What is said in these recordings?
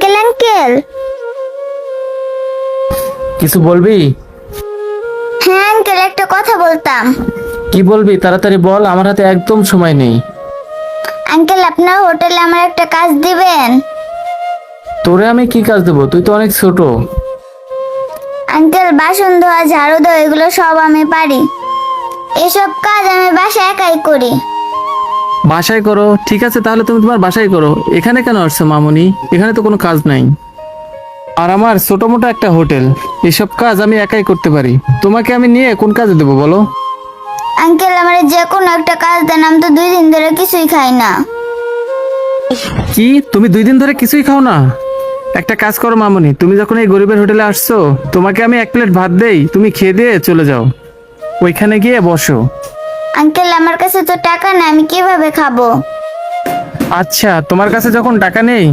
Uncle uncle কিছু বলবি? হ্যাঁ আঙ্কেল, একটা কথা বলতাম। কি বলবি তাড়াতাড়ি বল, আমার হাতে একদম সময় নেই। আঙ্কেল, আপনার হোটেলে আমার একটা কাজ দিবেন? তোরে আমি কি কাজ দেবো? তুই তো অনেক ছোট। আঙ্কেল, বাসন ধোয়া, ঝাড়ু দেওয়া এগুলো সব আমি পারি। এসব কাজ আমি বাসায় একাই করি। বাসায় করো, ঠিক আছে, তাহলে তুমি তোমার বাসায় করো। এখানে কেন আসছো মামুনি? এখানে তো কোনো কাজ নাই। আর আমার ছোট মোটো একটা হোটেল, এসব কাজ আমি একাই করতে পারি। তোমাকে আমি নিয়ে কোন কাজে দেবো বলো? আঙ্কেল, আমার যে কোনো একটা কাজ দেন, আমি তো 2 দিন ধরে কিছুই খাই না। কি, তুমি 2 দিন ধরে কিছুই খাও না? একটা কাজ করো মামুনি, তুমি যখন এই গরিবের হোটেলে আসছো, তোমাকে আমি 1 প্লেট ভাত দেই, তুমি খেয়ে দিয়ে চলে যাও, ওইখানে গিয়ে বসো। আঙ্কেল, আমার কাছে তো টাকা নেই, আমি কিভাবে খাবো? আচ্ছা, তোমার কাছে যখন টাকা নেই,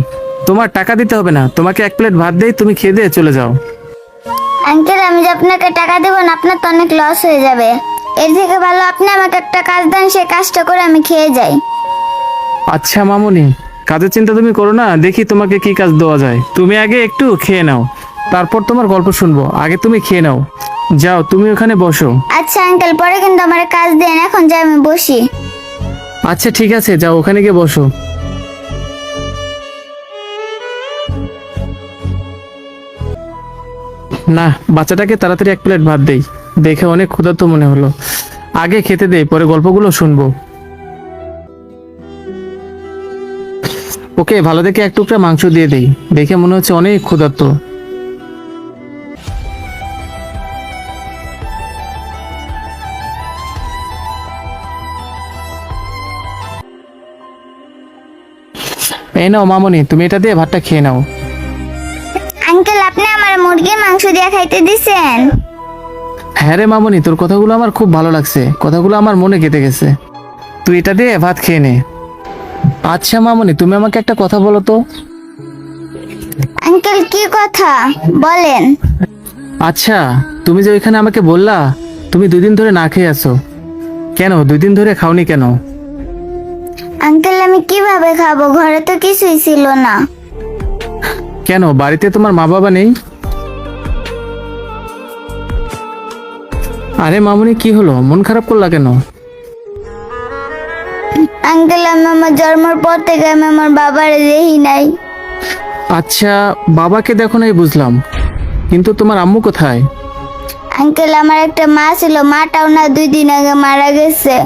তোমার টাকা দিতে হবে না, তোমাকে 1 প্লেট ভাত দেই, তুমি খেয়ে দিয়ে চলে যাও। আঙ্কেল, আমি যে আপনাকে টাকা দেবো না, আপনার তো অনেক লস হয়ে যাবে। এর থেকে ভালো আপনি আমাকে একটা কাজ দেন, সেই কাজটা করে আমি খেয়ে যাই। আচ্ছা মামুনি, কাজের চিন্তা তুমি করো না, দেখি তোমাকে কি কাজ দেওয়া যায়। তুমি আগে একটু খেয়ে নাও, তারপর তোমার গল্প শুনবো। আগে তুমি খেয়ে নাও, যাও তুমি ওখানে বসো। আচ্ছা আঙ্কেল, পরে কিন্তু আমার কাজ দেন, এখন যাই আমি বসি। আচ্ছা ঠিক আছে, যাও ওখানে গিয়ে বসো। না, বাচ্চাটাকে তাড়াতাড়ি 1 প্লেট ভাত দেই, দেখে অনেক ক্ষুধার্ত মনে হলো। আগে খেতে দেই, পরে গল্পগুলো শুনবো। ওকে ভালো দেখে 1 টুকরা মাংস দিয়ে দেই, দেখে মনে হচ্ছে অনেক ক্ষুধার্ত। এই নাও মামনি, তুমি এটা দিয়ে ভাতটা খেয়ে নাও। আঙ্কেল, আপনি আমার মুরগির মাংস দিয়ে খাইতে দিছেন? হ্যাঁ রে মামনি, তোর কথাগুলো আমার খুব ভালো লাগছে, কথাগুলো আমার মনে গেঁথে গেছে। তুই এটা দিয়ে ভাত খেয়ে নে। আচ্ছা মামনি, তুমি আমাকে একটা কথা বলো তো। আঙ্কেল, কি কথা বলেন? আচ্ছা, তুমি যে ওইখানে আমাকে বললা তুমি 2 দিন ধরে না খেয়ে আছো, কেন 2 দিন ধরে খাওনি কেন? আঙ্কেল, আমি কিভাবে খাবো? ঘরে তো কিছুই ছিল না। কেন, বাড়িতে তোমার মা বাবা নেই? আরে মামুনি, কি হলো, মন খারাপ করলা কেন? আঙ্কেল, আমি আমার জন্মের পর থেকে আমি আমার বাবারে দেখি নাই। আচ্ছা, বাবাকে দেখো নাই বুঝলাম, কিন্তু তোমার আম্মু কোথায়? আঙ্কেল, আমার একটা মা ছিল, মাটাও না 2 দিন আগে মারা গেছে।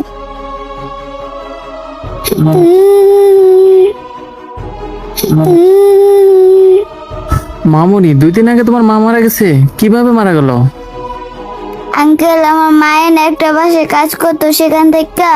মামুনি, 2 দিন আগে তোমার মা মারা গেছে? কিভাবে মারা গেল? আঙ্কেল, আমার মায়ের না একটা বাসায় কাজ করতো, সেখান থেকে